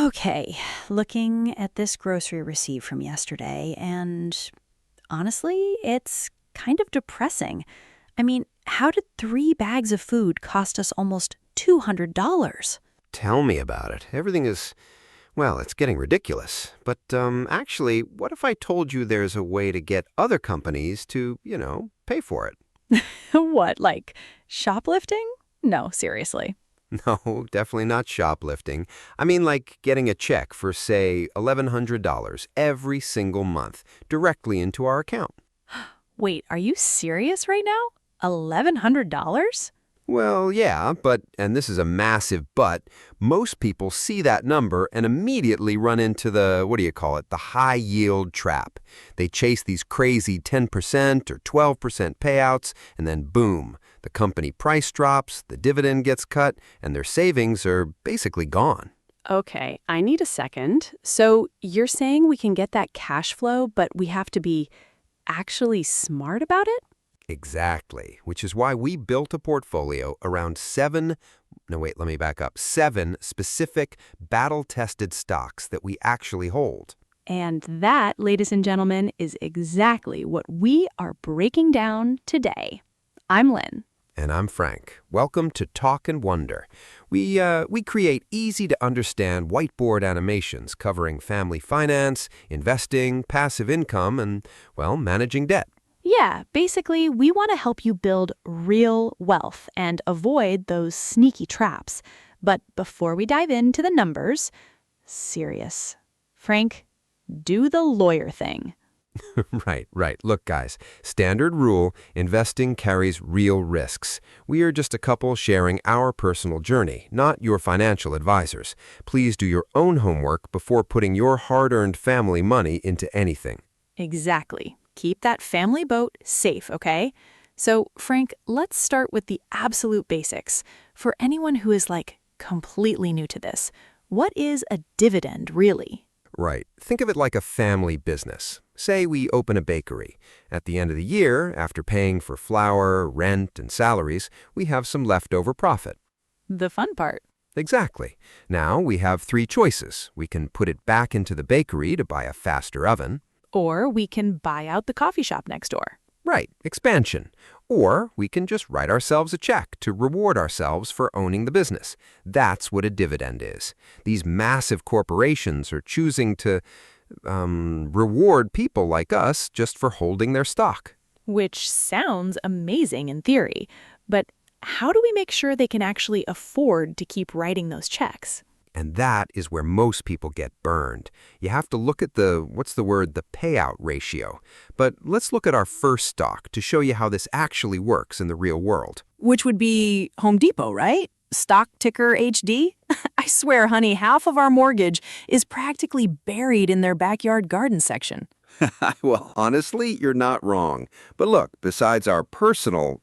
Okay, looking at this grocery receipt from yesterday, and honestly, it's kind of depressing. I mean, how did 3 bags of food cost us almost $200? Tell me about it. Everything is, well, it's getting ridiculous. But actually, what if I told you there's a way to get other companies to, pay for it? What, like shoplifting? No, seriously. No, definitely not shoplifting. I mean, like getting a check for, say, $1,100 every single month directly into our account. Wait, are you serious right now? $1,100? Well, yeah, and this is a massive but, most people see that number and immediately run into the, what do you call it, the high yield trap. They chase these crazy 10% or 12% payouts, and then boom, the company price drops, the dividend gets cut, and their savings are basically gone. Okay, I need a second. So you're saying we can get that cash flow, but we have to be actually smart about it? Exactly, which is why we built a portfolio around let me back up, 7 specific battle-tested stocks that we actually hold. And that, ladies and gentlemen, is exactly what we are breaking down today. I'm Lynn. And I'm Frank. Welcome to Talk and Wonder. We create easy-to-understand whiteboard animations covering family finance, investing, passive income, and, well, managing debt. Yeah, basically, we want to help you build real wealth and avoid those sneaky traps. But before we dive into the numbers, serious. Frank, do the lawyer thing. Right. Look, guys, standard rule, investing carries real risks. We are just a couple sharing our personal journey, not your financial advisors. Please do your own homework before putting your hard-earned family money into anything. Exactly. Keep that family boat safe, okay? So, Frank, let's start with the absolute basics. For anyone who is completely new to this, what is a dividend really? Right. Think of it like a family business. Say we open a bakery. At the end of the year, after paying for flour, rent, and salaries, we have some leftover profit. The fun part. Exactly. Now we have 3 choices. We can put it back into the bakery to buy a faster oven. Or we can buy out the coffee shop next door. Right, expansion. Or we can just write ourselves a check to reward ourselves for owning the business. That's what a dividend is. These massive corporations are choosing to reward people like us just for holding their stock. Which sounds amazing in theory, but how do we make sure they can actually afford to keep writing those checks? And that is where most people get burned. You have to look at the payout ratio. But let's look at our first stock to show you how this actually works in the real world. Which would be Home Depot, right? Stock ticker HD? I swear, honey, half of our mortgage is practically buried in their backyard garden section. Well, honestly, you're not wrong. But look, besides our personal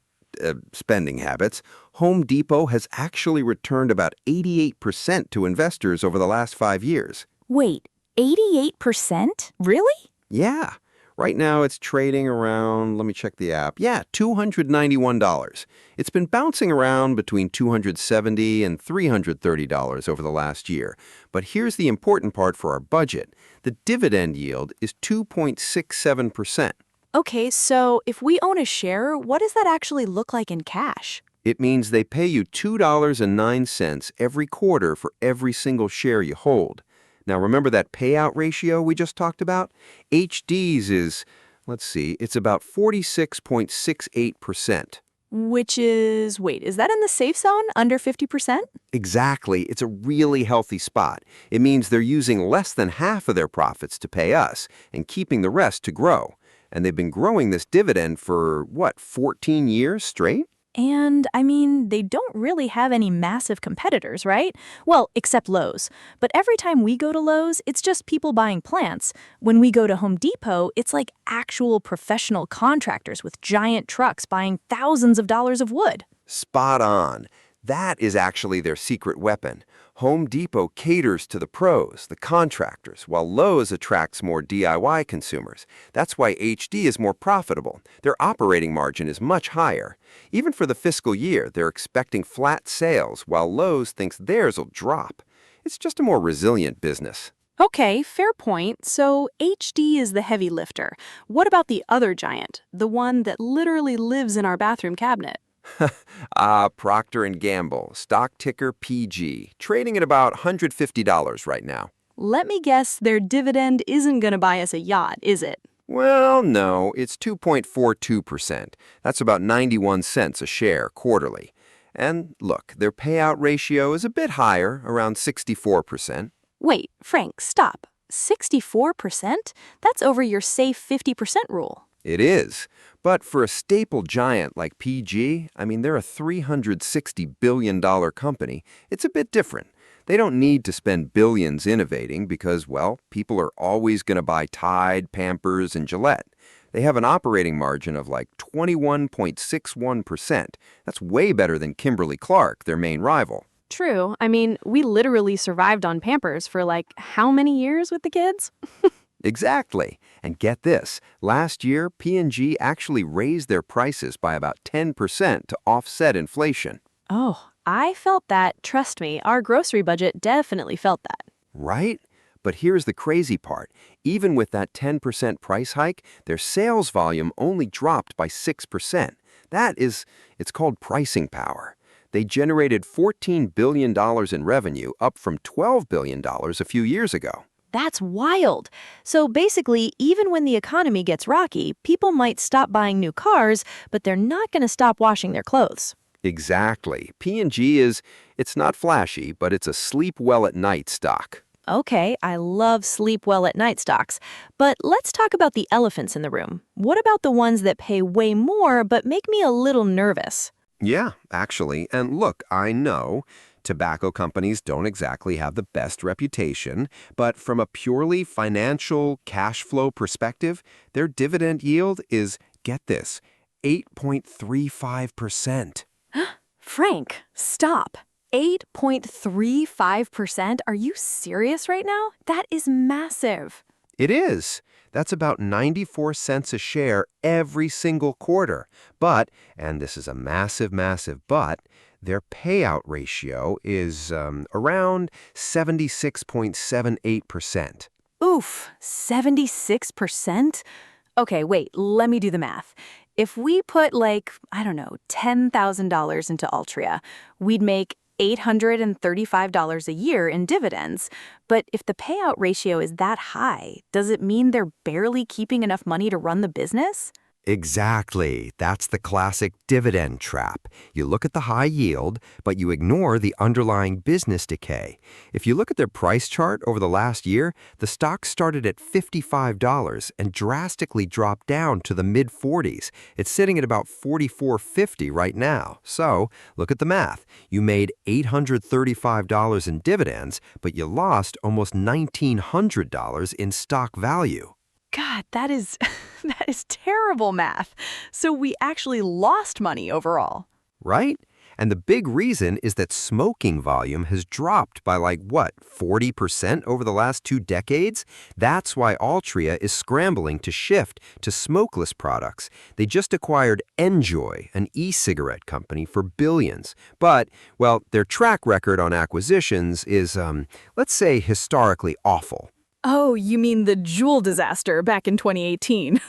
spending habits, Home Depot has actually returned about 88% to investors over the last 5 years. Wait, 88%? Really? Yeah. Right now it's trading around, let me check the app. Yeah, $291. It's been bouncing around between $270 and $330 over the last year. But here's the important part for our budget. The dividend yield is 2.67%. Okay, so if we own a share, what does that actually look like in cash? It means they pay you $2.09 every quarter for every single share you hold. Now, remember that payout ratio we just talked about? HD's is, it's about 46.68%. Which is, wait, is that in the safe zone, under 50%? Exactly. It's a really healthy spot. It means they're using less than half of their profits to pay us and keeping the rest to grow. And they've been growing this dividend for, 14 years straight? And, I mean, they don't really have any massive competitors, right? Well, except Lowe's. But every time we go to Lowe's, it's just people buying plants. When we go to Home Depot, it's like actual professional contractors with giant trucks buying thousands of dollars of wood. Spot on. That is actually their secret weapon. Home Depot caters to the pros, the contractors, while Lowe's attracts more DIY consumers. That's why HD is more profitable. Their operating margin is much higher. Even for the fiscal year, they're expecting flat sales, while Lowe's thinks theirs will drop. It's just a more resilient business. Okay, fair point. So HD is the heavy lifter. What about the other giant, the one that literally lives in our bathroom cabinet? Procter and Gamble, stock ticker PG, trading at about $150 right now. Let me guess their dividend isn't going to buy us a yacht, is it? Well, no, it's 2.42%. That's about 91 cents a share quarterly. And look, their payout ratio is a bit higher, around 64%. Wait, Frank, stop. 64%? That's over your safe 50% rule. It is. But for a staple giant like PG, I mean, they're a $360 billion company. It's a bit different. They don't need to spend billions innovating because, well, people are always going to buy Tide, Pampers, and Gillette. They have an operating margin of like 21.61%. That's way better than Kimberly-Clark, their main rival. True. I mean, we literally survived on Pampers for like how many years with the kids? Exactly. And get this, last year, P&G actually raised their prices by about 10% to offset inflation. Oh, I felt that. Trust me, our grocery budget definitely felt that. Right? But here's the crazy part. Even with that 10% price hike, their sales volume only dropped by 6%. It's called pricing power. They generated $14 billion in revenue, up from $12 billion a few years ago. That's wild. So basically, even when the economy gets rocky, people might stop buying new cars, but they're not going to stop washing their clothes. Exactly. P&G it's not flashy, but it's a sleep well at night stock. Okay, I love sleep well at night stocks. But let's talk about the elephants in the room. What about the ones that pay way more but make me a little nervous? Yeah, actually. And look, I know tobacco companies don't exactly have the best reputation, but from a purely financial cash flow perspective, their dividend yield is, get this, 8.35%. Frank, stop. 8.35%? Are you serious right now? That is massive. It is. That's about 94 cents a share every single quarter. But, and this is a massive, massive but, their payout ratio is around 76.78%. Oof, 76%? Okay, wait, let me do the math. If we put like, I don't know, $10,000 into Altria, we'd make $835 a year in dividends. But if the payout ratio is that high, does it mean they're barely keeping enough money to run the business? Exactly. That's the classic dividend trap. You look at the high yield, but you ignore the underlying business decay. If you look at their price chart over the last year, the stock started at $55 and drastically dropped down to the mid-40s. It's sitting at about $44.50 right now. So, look at the math. You made $835 in dividends, but you lost almost $1,900 in stock value. God, that is that is terrible math. So we actually lost money overall. Right? And the big reason is that smoking volume has dropped by 40% over the last 2 decades? That's why Altria is scrambling to shift to smokeless products. They just acquired Enjoy, an e-cigarette company, for billions. But, well, their track record on acquisitions is, let's say, historically awful. Oh, you mean the Juul disaster back in 2018.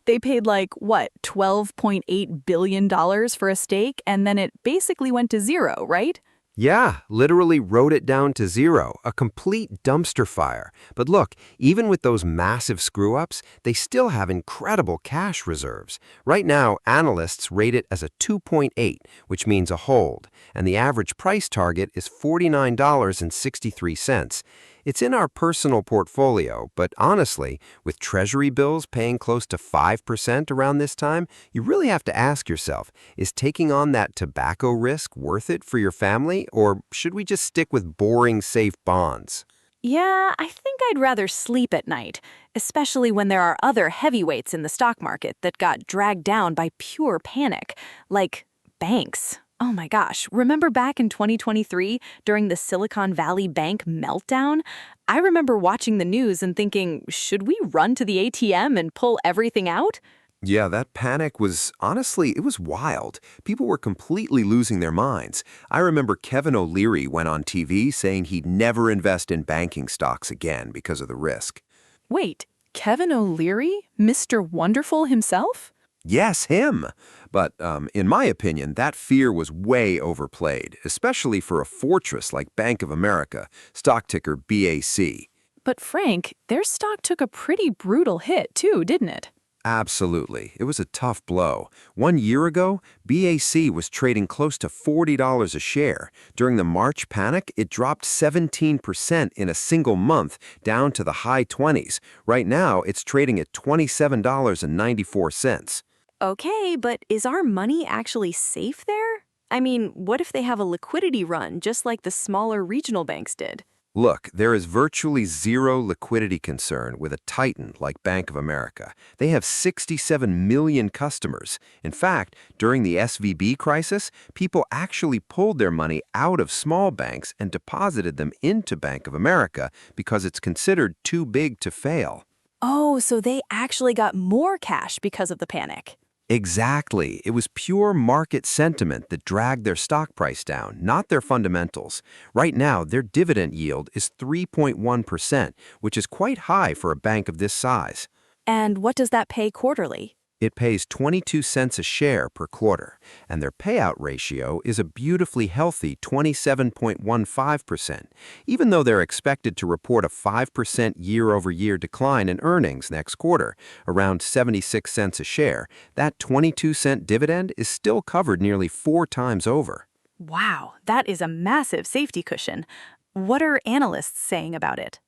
They paid $12.8 billion for a stake, and then it basically went to zero, right? Yeah, literally wrote it down to zero, a complete dumpster fire. But look, even with those massive screw-ups, they still have incredible cash reserves. Right now, analysts rate it as a 2.8, which means a hold, and the average price target is $49.63. It's in our personal portfolio, but honestly, with Treasury bills paying close to 5% around this time, you really have to ask yourself, is taking on that tobacco risk worth it for your family, or should we just stick with boring, safe bonds? Yeah, I think I'd rather sleep at night, especially when there are other heavyweights in the stock market that got dragged down by pure panic, like banks. Oh my gosh, remember back in 2023 during the Silicon Valley Bank meltdown? I remember watching the news and thinking, should we run to the ATM and pull everything out? Yeah, that panic was honestly, it was wild. People were completely losing their minds. I remember Kevin O'Leary went on TV saying he'd never invest in banking stocks again because of the risk. Wait, Kevin O'Leary? Mr. Wonderful himself? Yes, him. But in my opinion, that fear was way overplayed, especially for a fortress like Bank of America, stock ticker BAC. But Frank, their stock took a pretty brutal hit too, didn't it? Absolutely. It was a tough blow. 1 year ago, BAC was trading close to $40 a share. During the March panic, it dropped 17% in a single month, down to the high 20s. Right now, it's trading at $27.94. Okay, but is our money actually safe there? I mean, what if they have a liquidity run just like the smaller regional banks did? Look, there is virtually zero liquidity concern with a titan like Bank of America. They have 67 million customers. In fact, during the SVB crisis, people actually pulled their money out of small banks and deposited them into Bank of America because it's considered too big to fail. Oh, so they actually got more cash because of the panic. Exactly. It was pure market sentiment that dragged their stock price down, not their fundamentals. Right now, their dividend yield is 3.1%, which is quite high for a bank of this size. And what does that pay quarterly? It pays 22 cents a share per quarter, and their payout ratio is a beautifully healthy 27.15%, even though they're expected to report a 5% year-over-year decline in earnings next quarter, around 76 cents a share. That 22-cent dividend is still covered nearly 4 times over. Wow, that is a massive safety cushion. What are analysts saying about it?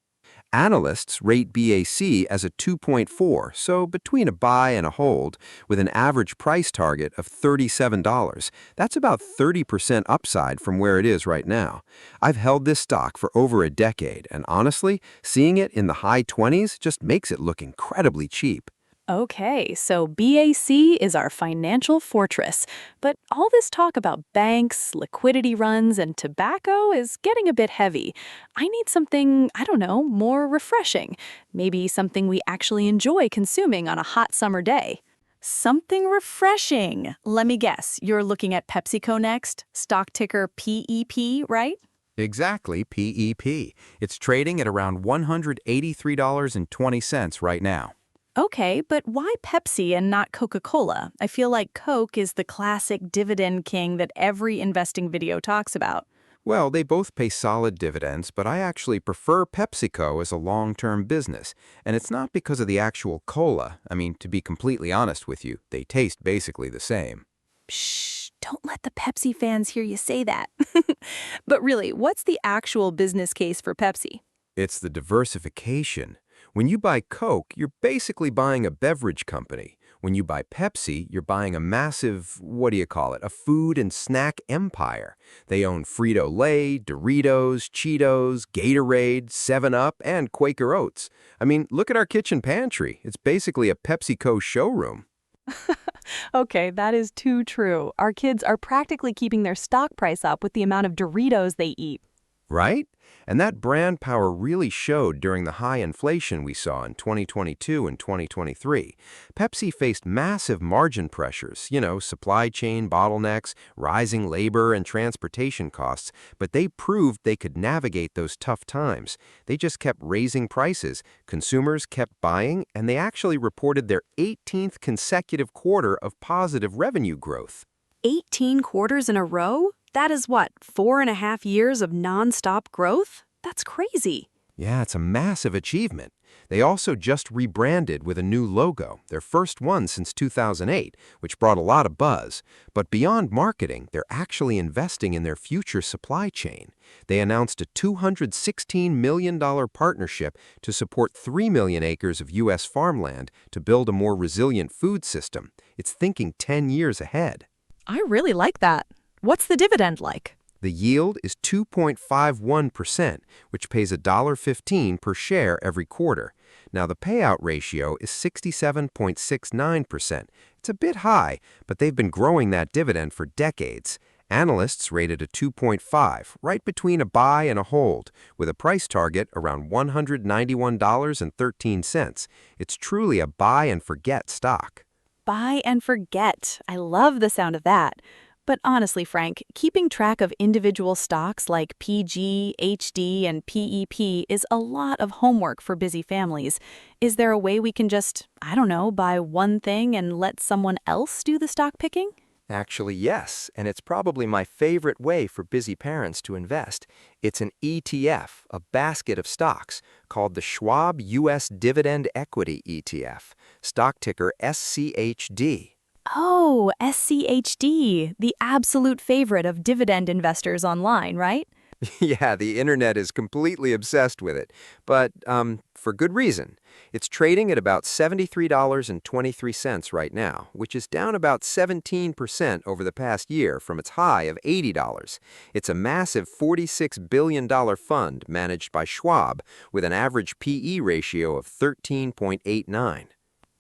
Analysts rate BAC as a 2.4, so between a buy and a hold, with an average price target of $37. That's about 30% upside from where it is right now. I've held this stock for over a decade, and honestly, seeing it in the high 20s just makes it look incredibly cheap. Okay, so BAC is our financial fortress. But all this talk about banks, liquidity runs, and tobacco is getting a bit heavy. I need something, I don't know, more refreshing. Maybe something we actually enjoy consuming on a hot summer day. Something refreshing. Let me guess, you're looking at PepsiCo next? Stock ticker PEP, right? Exactly, PEP. It's trading at around $183.20 right now. Okay, but why Pepsi and not Coca-Cola? I feel like Coke is the classic dividend king that every investing video talks about. Well, they both pay solid dividends, but I actually prefer PepsiCo as a long-term business. And it's not because of the actual cola. I mean, to be completely honest with you, they taste basically the same. Shh, don't let the Pepsi fans hear you say that. But really, what's the actual business case for Pepsi? It's the diversification. When you buy Coke, you're basically buying a beverage company. When you buy Pepsi, you're buying a massive, a food and snack empire. They own Frito-Lay, Doritos, Cheetos, Gatorade, 7-Up, and Quaker Oats. I mean, look at our kitchen pantry. It's basically a PepsiCo showroom. Okay, that is too true. Our kids are practically keeping their stock price up with the amount of Doritos they eat. Right? And that brand power really showed during the high inflation we saw in 2022 and 2023. Pepsi faced massive margin pressures, supply chain bottlenecks, rising labor and transportation costs, but they proved they could navigate those tough times. They just kept raising prices, consumers kept buying, and they actually reported their 18th consecutive quarter of positive revenue growth. 18 quarters in a row? That is what, 4.5 years of nonstop growth? That's crazy. Yeah, it's a massive achievement. They also just rebranded with a new logo, their first one since 2008, which brought a lot of buzz. But beyond marketing, they're actually investing in their future supply chain. They announced a $216 million partnership to support 3 million acres of U.S. farmland to build a more resilient food system. It's thinking 10 years ahead. I really like that. What's the dividend like? The yield is 2.51%, which pays $1.15 per share every quarter. Now, the payout ratio is 67.69%. It's a bit high, but they've been growing that dividend for decades. Analysts rate it a 2.5, right between a buy and a hold, with a price target around $191.13. It's truly a buy-and-forget stock. buy and forget. I love the sound of that. But honestly, Frank, keeping track of individual stocks like PG, HD, and PEP is a lot of homework for busy families. Is there a way we can just, I don't know, buy one thing and let someone else do the stock picking? Actually, yes, and it's probably my favorite way for busy parents to invest. It's an ETF, a basket of stocks, called the Schwab U.S. Dividend Equity ETF, stock ticker SCHD. Oh, SCHD, the absolute favorite of dividend investors online, right? Yeah, the internet is completely obsessed with it, but for good reason. It's trading at about $73.23 right now, which is down about 17% over the past year from its high of $80. It's a massive $46 billion fund managed by Schwab with an average PE ratio of 13.89.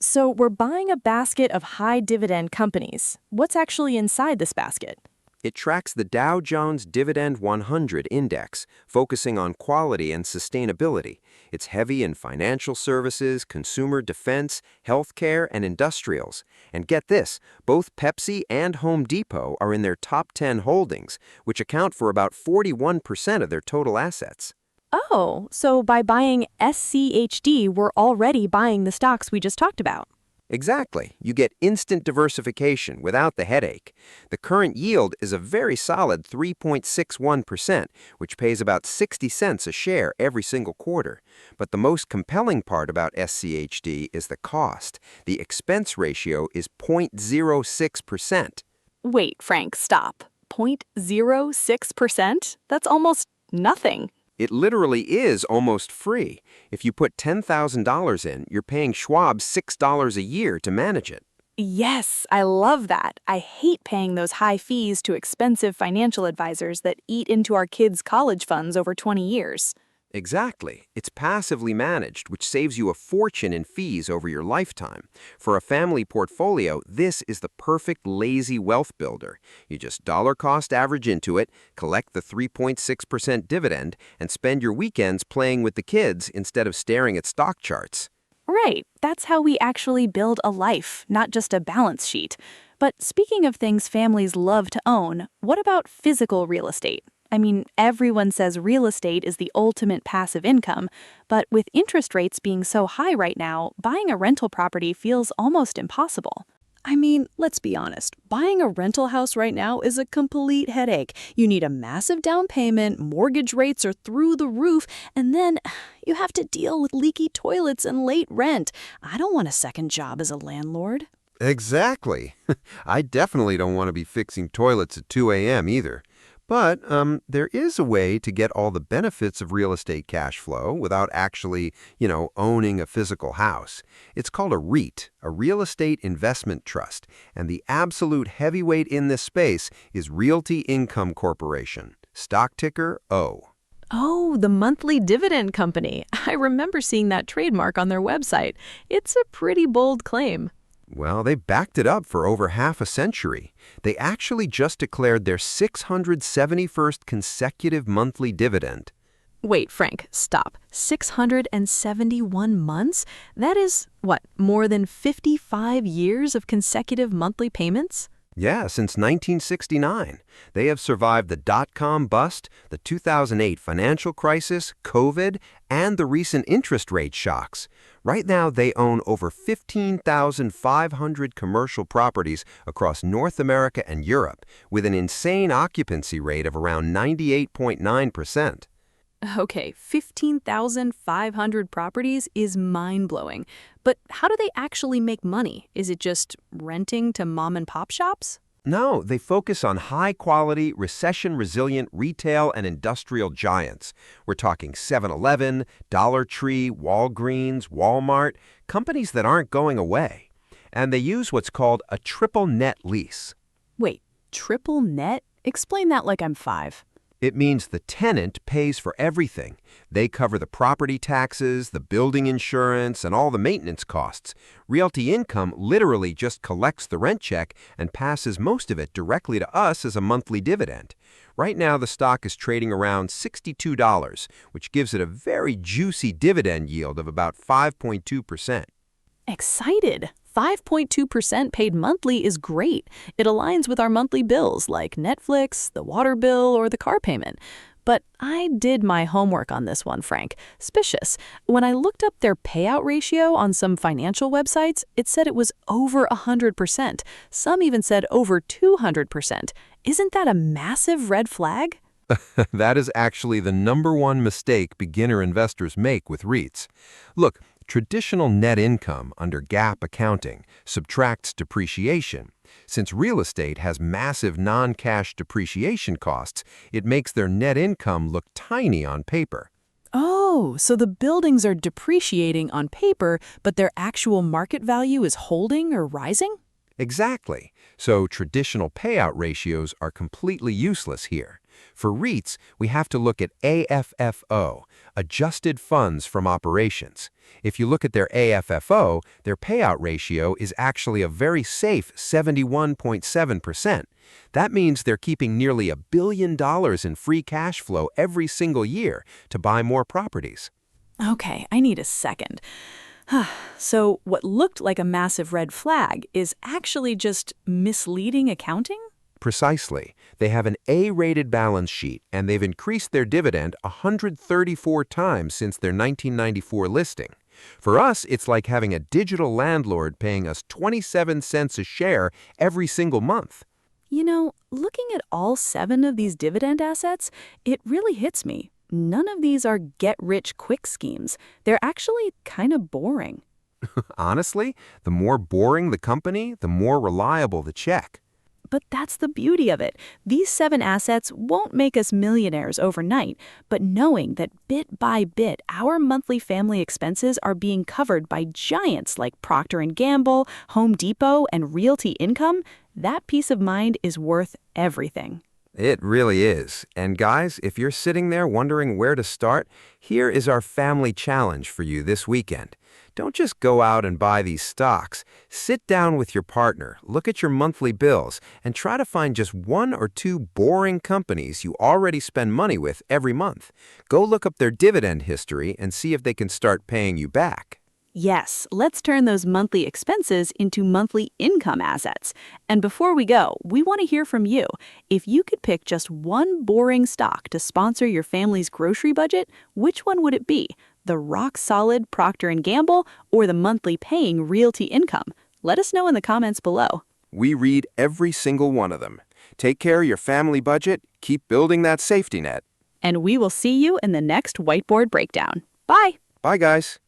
So we're buying a basket of high dividend companies. What's actually inside this basket? It tracks the Dow Jones Dividend 100 index, focusing on quality and sustainability. It's heavy in financial services, consumer defense, healthcare, and industrials. And get this, both Pepsi and Home Depot are in their top 10 holdings, which account for about 41% of their total assets. Oh, so by buying SCHD, we're already buying the stocks we just talked about. Exactly. You get instant diversification without the headache. The current yield is a very solid 3.61%, which pays about 60 cents a share every single quarter. But the most compelling part about SCHD is the cost. The expense ratio is 0.06%. Wait, Frank, stop. 0.06%? That's almost nothing. It literally is almost free. If you put $10,000 in, you're paying Schwab $6 a year to manage it. Yes, I love that. I hate paying those high fees to expensive financial advisors that eat into our kids' college funds over 20 years. Exactly. It's passively managed, which saves you a fortune in fees over your lifetime. For a family portfolio, this is the perfect lazy wealth builder. You just dollar cost average into it, collect the 3.6% dividend, and spend your weekends playing with the kids instead of staring at stock charts. Right, that's how we actually build a life, not just a balance sheet. But speaking of things families love to own, what about physical real estate? I mean, everyone says real estate is the ultimate passive income, but with interest rates being so high right now, buying a rental property feels almost impossible. I mean, let's be honest. Buying a rental house right now is a complete headache. You need a massive down payment, mortgage rates are through the roof, and then you have to deal with leaky toilets and late rent. I don't want a second job as a landlord. Exactly. I definitely don't want to be fixing toilets at 2 a.m. either. But there is a way to get all the benefits of real estate cash flow without actually, owning a physical house. It's called a REIT, a real estate investment trust, and the absolute heavyweight in this space is Realty Income Corporation, stock ticker O. Oh, the monthly dividend company. I remember seeing that trademark on their website. It's a pretty bold claim. Well, they backed it up for over half a century. They actually just declared their 671st consecutive monthly dividend. Wait, Frank, stop. 671 months? That is, more than 55 years of consecutive monthly payments? Yeah, since 1969. They have survived the dot-com bust, the 2008 financial crisis, COVID, and the recent interest rate shocks. Right now, they own over 15,500 commercial properties across North America and Europe, with an insane occupancy rate of around 98.9%. Okay, 15,500 properties is mind-blowing. But how do they actually make money? Is it just renting to mom-and-pop shops? No, they focus on high-quality, recession-resilient retail and industrial giants. We're talking 7-Eleven, Dollar Tree, Walgreens, Walmart, companies that aren't going away. And they use what's called a triple net lease. Wait, triple net? Explain that like I'm 5. It means the tenant pays for everything. They cover the property taxes, the building insurance, and all the maintenance costs. Realty Income literally just collects the rent check and passes most of it directly to us as a monthly dividend. Right now, the stock is trading around $62, which gives it a very juicy dividend yield of about 5.2%. Excited! 5.2% paid monthly is great. It aligns with our monthly bills like Netflix, the water bill, or the car payment. But I did my homework on this one, Frank. Suspicious. When I looked up their payout ratio on some financial websites, it said it was over 100%. Some even said over 200%. Isn't that a massive red flag? That is actually the #1 mistake beginner investors make with REITs. Look, traditional net income under GAAP accounting subtracts depreciation. Since real estate has massive non-cash depreciation costs, it makes their net income look tiny on paper. Oh, so the buildings are depreciating on paper, but their actual market value is holding or rising? Exactly. So traditional payout ratios are completely useless here. For REITs, we have to look at AFFO, adjusted funds from operations. If you look at their AFFO, their payout ratio is actually a very safe 71.7%. That means they're keeping nearly $1 billion in free cash flow every single year to buy more properties. Okay, I need a second. So what looked like a massive red flag is actually just misleading accounting? Precisely. They have an A-rated balance sheet, and they've increased their dividend 134 times since their 1994 listing. For us, it's like having a digital landlord paying us 27 cents a share every single month. You know, looking at all 7 of these dividend assets, it really hits me. None of these are get-rich-quick schemes. They're actually kind of boring. Honestly, the more boring the company, the more reliable the check. But that's the beauty of it. These 7 assets won't make us millionaires overnight, but knowing that bit by bit our monthly family expenses are being covered by giants like Procter & Gamble, Home Depot, and Realty Income, that peace of mind is worth everything. It really is. And guys, if you're sitting there wondering where to start, here is our family challenge for you this weekend. Don't just go out and buy these stocks. Sit down with your partner, look at your monthly bills, and try to find just 1 or 2 boring companies you already spend money with every month. Go look up their dividend history and see if they can start paying you back. Yes, let's turn those monthly expenses into monthly income assets. And before we go, we want to hear from you. If you could pick just one boring stock to sponsor your family's grocery budget, which one would it be? The rock-solid Procter & Gamble or the monthly paying Realty Income? Let us know in the comments below. We read every single one of them. Take care of your family budget, keep building that safety net. And we will see you in the next whiteboard breakdown. Bye! Bye, guys.